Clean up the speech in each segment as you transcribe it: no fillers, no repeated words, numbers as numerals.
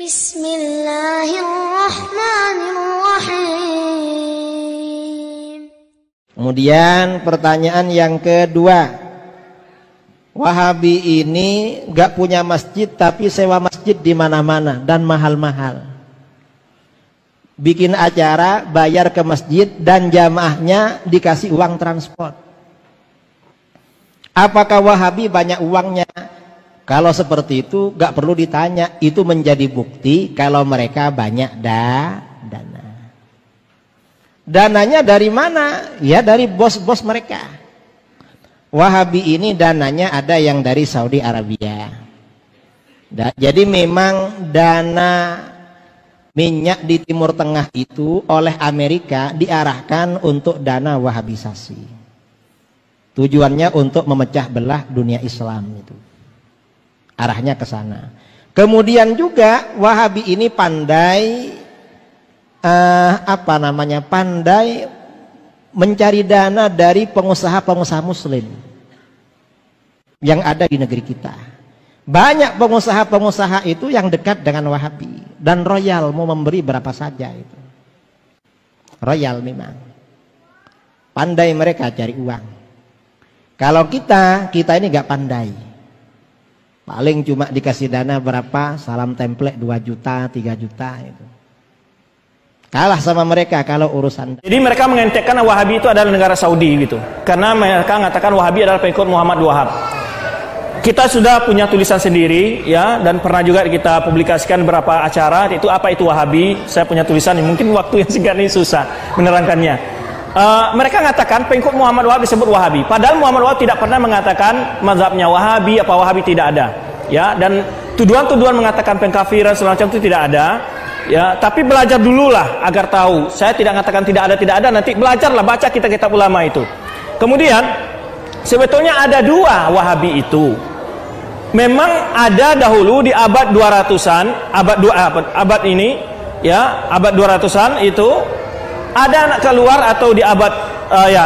Bismillahirrahmanirrahim. Kemudian pertanyaan yang kedua, Wahabi ini gak punya masjid tapi sewa masjid di mana-mana dan mahal-mahal. Bikin acara, bayar ke masjid dan jamaahnya dikasih uang transport. Apakah Wahabi banyak uangnya? Kalau seperti itu gak perlu ditanya, itu menjadi bukti kalau mereka banyak dana. Dananya dari mana? Ya dari bos-bos mereka. Wahabi ini dananya ada yang dari Saudi Arabia. Jadi memang dana minyak di Timur Tengah itu oleh Amerika diarahkan untuk dana wahabisasi. Tujuannya untuk memecah belah dunia Islam itu. Arahnya ke sana. Kemudian juga Wahabi ini pandai pandai mencari dana dari pengusaha-pengusaha muslim yang ada di negeri kita. Banyak pengusaha-pengusaha itu yang dekat dengan Wahabi dan royal, mau memberi berapa saja itu. Royal memang. Pandai mereka cari uang. Kalau kita ini gak pandai. Paling cuma dikasih dana berapa, salam template 2 juta, 3 juta itu. Kalah sama mereka kalau urusan. Jadi mereka mengentekkan Wahabi itu adalah negara Saudi gitu. Karena mereka mengatakan Wahabi adalah pengikut Muhammad Wahab. Kita sudah punya tulisan sendiri ya, dan pernah juga kita publikasikan beberapa acara itu apa itu Wahabi. Saya punya tulisan ini, mungkin waktu yang singkat ini susah menerangkannya. Mereka mengatakan pengikut Muhammad Wahab disebut Wahabi, padahal Muhammad Wahab tidak pernah mengatakan mazhabnya Wahabi, apa Wahabi tidak ada ya, dan tuduhan-tuduhan mengatakan pengkafiran semacam itu tidak ada ya. Tapi belajar dululah agar tahu. Saya tidak mengatakan tidak ada, nanti belajarlah, baca kitab-kitab ulama itu. Kemudian sebetulnya ada 2 Wahabi itu. Memang ada dahulu di abad 200-an, abad ini ya, abad 200-an itu ada anak keluar, atau di abad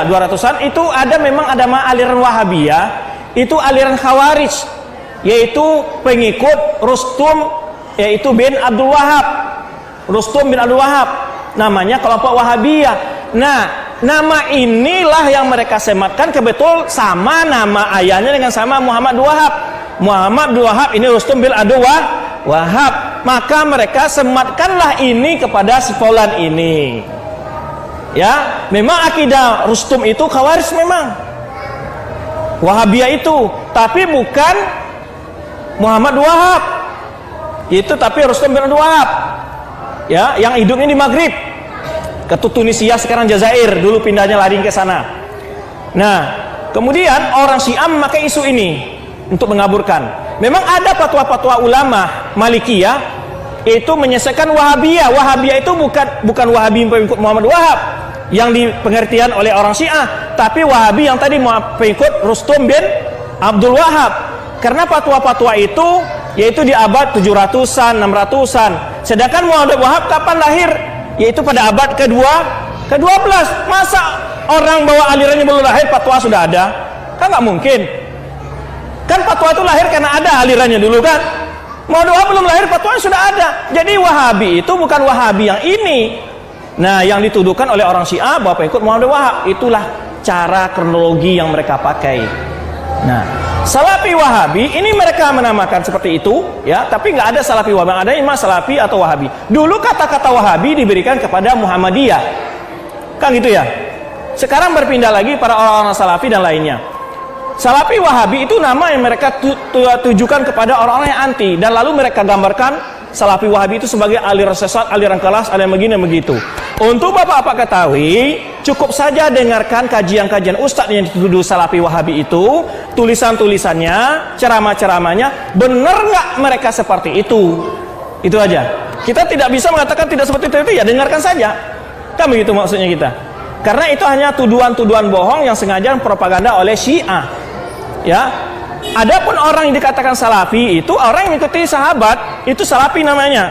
200-an itu ada memang ada aliran Wahabiyah, itu aliran Khawarij, yaitu pengikut Rustum, yaitu bin Abdul Wahab. Rustum bin Abdul Wahab namanya kelompok Wahabiyah. Nah, nama inilah yang mereka sematkan kebetul sama nama ayahnya dengan sama Muhammad Wahab. Muhammad Wahab ini Rustum bin Abdul Wahab. Maka mereka sematkanlah ini kepada si Fulan ini. Ya, memang akidah Rustum itu Khawarij memang. Wahabiyah itu, tapi bukan Muhammad Wahab. Itu tapi Rustum bin Abdul Wahab. Ya, yang hidupnya di Maghrib. Ke Tunisia sekarang Jazair, dulu pindahnya lari ke sana. Nah, kemudian orang Syiah memakai isu ini untuk mengaburkan. Memang ada fatwa-fatwa ulama Malikiyah itu menyelesaikan Wahabiyah. Wahabiyah itu bukan Wahabi pengikut Muhammad Wahab yang di pengertian oleh orang Syiah, tapi Wahabi yang tadi pengikut Rustum bin Abdul Wahab. Karena fatwa-fatwa itu yaitu di abad 700-an, 600-an. Sedangkan Muhammad Wahab kapan lahir? Yaitu pada abad ke-12. Masa orang bawa alirannya belum lahir fatwa sudah ada? Kan nggak mungkin. Kan fatwa itu lahir karena ada alirannya dulu kan. Muhammad Wahab belum lahir, fatwanya sudah ada. Jadi Wahabi itu bukan Wahabi yang ini. Nah, yang dituduhkan oleh orang Syiah bahwa pengikut Muhammad Wahab, itulah cara kronologi yang mereka pakai. Nah, Salafi Wahabi ini mereka menamakan seperti itu ya, tapi nggak ada Salafi Wahabi, ada Imam Salafi atau Wahabi. Dulu kata-kata Wahabi diberikan kepada Muhammadiyah. Kan gitu ya. Sekarang berpindah lagi para orang-orang Salafi dan lainnya. Salafi Wahabi itu nama yang mereka tujukan kepada orang-orang yang anti, dan lalu mereka gambarkan Salafi Wahabi itu sebagai aliran sesat, aliran kelas, aliran begini begitu. Untuk bapak-bapak ketahui, cukup saja dengarkan kajian-kajian ustadz yang dituduh Salafi Wahabi itu, tulisan-tulisannya, ceramah-ceramahnya, benar nggak mereka seperti itu? Itu aja. Kita tidak bisa mengatakan tidak seperti itu, ya dengarkan saja. Kan begitu maksudnya kita. Karena itu hanya tuduhan-tuduhan bohong yang sengaja propaganda oleh Syiah. Ya. Adapun orang yang dikatakan Salafi itu orang yang mengikuti sahabat, itu Salafi namanya.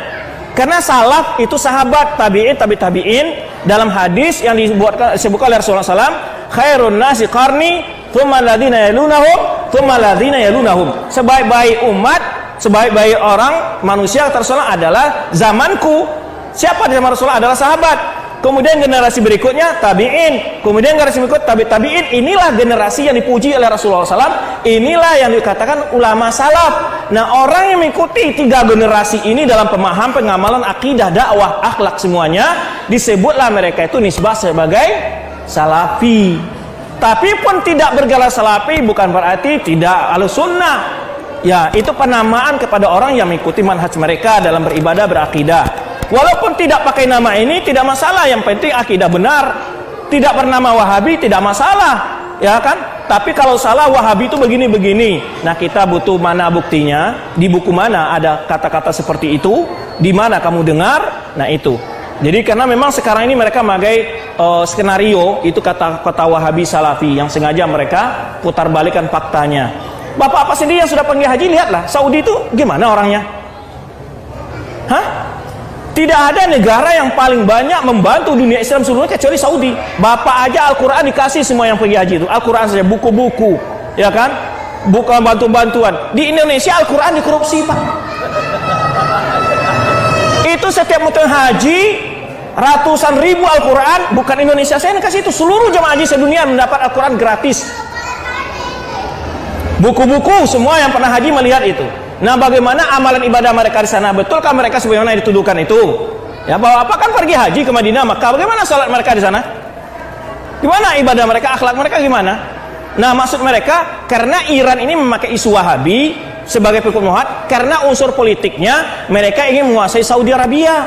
Karena salaf itu sahabat, tabi'in, tabi'in. Dalam hadis yang disebutkan oleh Rasulullah SAW, khairun nasi qarni, thumma alladhina yalunahum, thumma alladhina yalunahum. Sebaik-baik umat sebaik-baik orang manusia kata Rasulullah adalah zamanku. Siapa di zaman Rasulullah? Adalah sahabat. Kemudian generasi berikutnya tabi'in, kemudian generasi berikut tabi'in. Inilah generasi yang dipuji oleh Rasulullah SAW. Inilah yang dikatakan ulama salaf. Nah, orang yang mengikuti 3 generasi ini dalam pemahaman, pengamalan, akidah, dakwah, akhlak semuanya, disebutlah mereka itu nisbah sebagai salafi. Tapi pun tidak bergelar salafi bukan berarti tidak ahlussunnah. Ya, itu penamaan kepada orang yang mengikuti manhaj mereka dalam beribadah, berakidah. Walaupun tidak pakai nama ini tidak masalah, yang penting akidah benar. Tidak bernama Wahabi tidak masalah, ya kan? Tapi kalau salah Wahabi itu begini-begini. Nah, kita butuh mana buktinya? Di buku mana ada kata-kata seperti itu? Di mana kamu dengar? Nah, itu. Jadi karena memang sekarang ini mereka memakai skenario itu kata-kata Wahabi Salafi yang sengaja mereka putar balikan faktanya. Bapak apa sendiri yang sudah pergi haji, lihatlah Saudi itu gimana orangnya? Hah? Tidak ada negara yang paling banyak membantu dunia Islam seluruhnya kecuali Saudi. Bapak aja Al-Quran dikasih semua yang pergi haji itu. Al-Quran saja, buku-buku, ya kan? Bukan bantu-bantuan. Di Indonesia Al-Quran dikorupsi, Pak. Itu setiap musim haji ratusan ribu Al-Quran, bukan Indonesia saya yang kasih itu, seluruh jemaah haji sedunia mendapat Al-Quran gratis. Buku-buku semua yang pernah haji melihat itu. Nah, bagaimana amalan ibadah mereka di sana? Betulkah mereka sebagaimana yang dituduhkan itu? Ya, bahwa apa kan pergi haji ke Madinah, Makkah, bagaimana salat mereka di sana? Gimana ibadah mereka, akhlak mereka gimana? Nah, maksud mereka karena Iran ini memakai isu Wahabi sebagai pengikut Muhammad, karena unsur politiknya mereka ingin menguasai Saudi Arabia.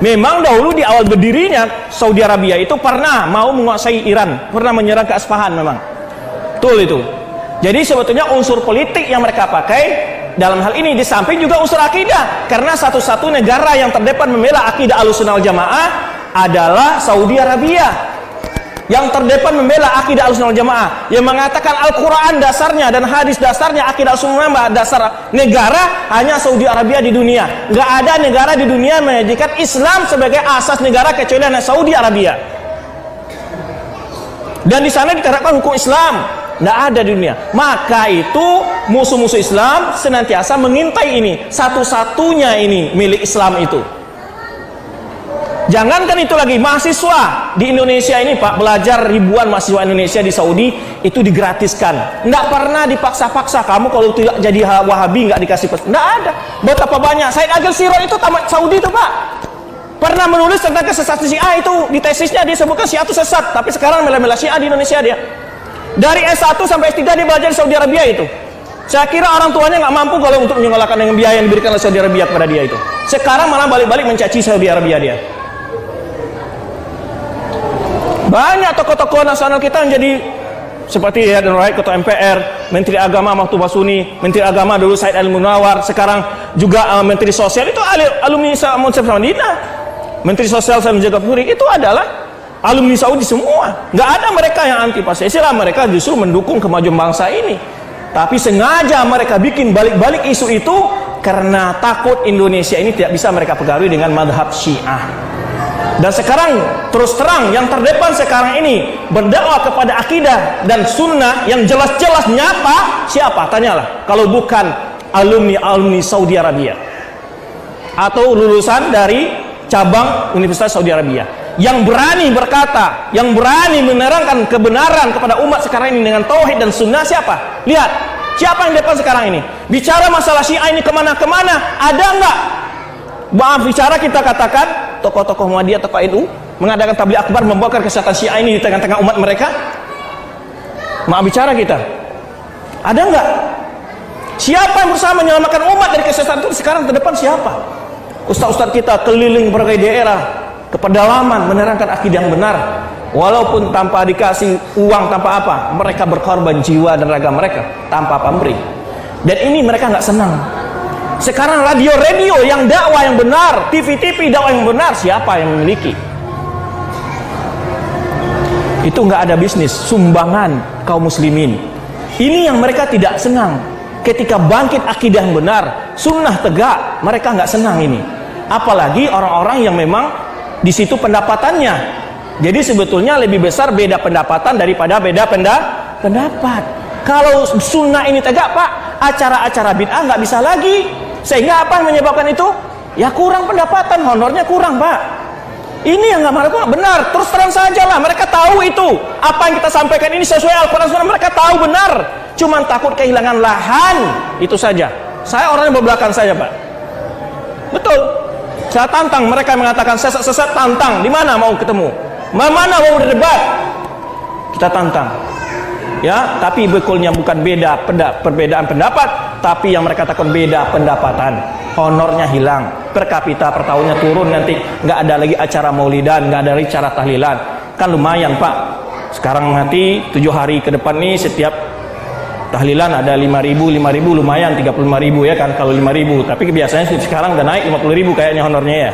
Memang dahulu di awal berdirinya Saudi Arabia itu pernah mau menguasai Iran, pernah menyerang ke Isfahan memang. Betul itu. Jadi sebetulnya unsur politik yang mereka pakai dalam hal ini, di samping juga unsur akidah, karena satu-satu negara yang terdepan membela akidah Ahlussunnah wal Jamaah adalah Saudi Arabia. Yang terdepan membela akidah Ahlussunnah wal Jamaah, yang mengatakan Al-Quran dasarnya dan hadis dasarnya akidah Ahlussunnah dasar negara hanya Saudi Arabia di dunia. Nggak ada negara di dunia menjadikan Islam sebagai asas negara kecuali hanya Saudi Arabia. Dan di sana diterapkan hukum Islam. Tidak ada di dunia. Maka itu musuh-musuh Islam senantiasa mengintai ini. Satu-satunya ini milik Islam itu. Jangankan itu lagi, mahasiswa di Indonesia ini Pak, belajar ribuan mahasiswa Indonesia di Saudi itu digratiskan. Tidak pernah dipaksa-paksa. Kamu kalau tidak jadi Wahabi nggak dikasih pesan. Tidak ada. Betapa banyak. Said Agil Sirot itu tamat Saudi itu Pak. Pernah menulis tentang kesesatan Syiah itu. Di tesisnya dia sebutkan Syiah itu sesat. Tapi sekarang mela-mela Syiah di Indonesia dia. Dari S1 sampai S3 dia belajar di Saudi Arabia itu. Saya kira orang tuanya nggak mampu kalau untuk menyekolahkan dengan biaya yang diberikan oleh Saudi Arabia kepada dia itu. Sekarang malah balik-balik mencaci Saudi Arabia dia. Banyak tokoh-tokoh nasional kita yang jadi seperti ya dan Raid, Ketua MPR, Menteri Agama Mahfud Basuni, Menteri Agama dulu Said Al-Munawar, sekarang juga Menteri Sosial itu alumni Madinah. Menteri Sosial saya menjaga Puri itu adalah alumni Saudi semua. Nggak ada mereka yang anti Pancasila, mereka justru mendukung kemajuan bangsa ini. Tapi sengaja mereka bikin balik-balik isu itu karena takut Indonesia ini tidak bisa mereka pengaruhi dengan madhab Syiah. Dan sekarang terus terang yang terdepan sekarang ini berdakwah kepada akidah dan sunnah yang jelas-jelas nyata, siapa? Tanyalah. Kalau bukan alumni Saudi Arabia atau lulusan dari cabang Universitas Saudi Arabia yang berani berkata, yang berani menerangkan kebenaran kepada umat sekarang ini dengan tauhid dan sunnah, siapa? Lihat, siapa yang depan sekarang ini? Bicara masalah Syiah ini kemana-kemana, ada nggak? Maaf bicara kita katakan tokoh-tokoh Muhammadiyah, tokoh NU mengadakan tabligh akbar membongkar kesesatan Syiah ini di tengah-tengah umat mereka. Maaf bicara kita, ada nggak? Siapa yang berusaha menyelamatkan umat dari kesesatan itu sekarang terdepan siapa? Ustaz-ustaz kita keliling berbagai daerah ke pedalaman menerangkan akidah yang benar, walaupun tanpa dikasih uang, tanpa apa, mereka berkorban jiwa dan raga mereka tanpa pemberi. Dan ini mereka nggak senang. Sekarang radio-radio yang dakwah yang benar, TV-TV dakwah yang benar, siapa yang memiliki? Itu nggak ada bisnis, sumbangan kaum muslimin. Ini yang mereka tidak senang. Ketika bangkit akidah yang benar, sunnah tegak, mereka nggak senang ini. Apalagi orang-orang yang memang di situ pendapatannya. Jadi sebetulnya lebih besar beda pendapatan daripada beda pendapat. Kalau sunnah ini tegak Pak, acara-acara bid'ah nggak bisa lagi. Sehingga apa yang menyebabkan itu? Ya kurang pendapatan, honornya kurang Pak. Ini yang nggak marah benar, terus terang saja lah. Mereka tahu itu, apa yang kita sampaikan ini sesuai Al-Quran Sunnah. Mereka tahu benar, cuman takut kehilangan lahan, itu saja. Saya orangnya berbelakang saja Pak. Betul. Saya tantang mereka yang mengatakan sesat-sesat, tantang. Di mana mau ketemu? Mana mau berdebat? Kita tantang. Ya, tapi bekulnya bukan perbedaan pendapat, tapi yang mereka katakan beda pendapatan. Honornya hilang, per kapita per tahunnya turun, nanti nggak ada lagi acara maulidan, nggak ada lagi acara tahlilan. Kan lumayan Pak. Sekarang nanti 7 hari ke depan nih setiap tahlilan ada 5.000 lumayan, 35.000 ya kan kalau 5.000. Tapi biasanya sekarang udah naik 50.000 kayaknya honornya ya.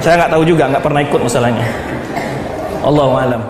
Saya nggak tahu juga, nggak pernah ikut masalahnya. Allahu a'lam.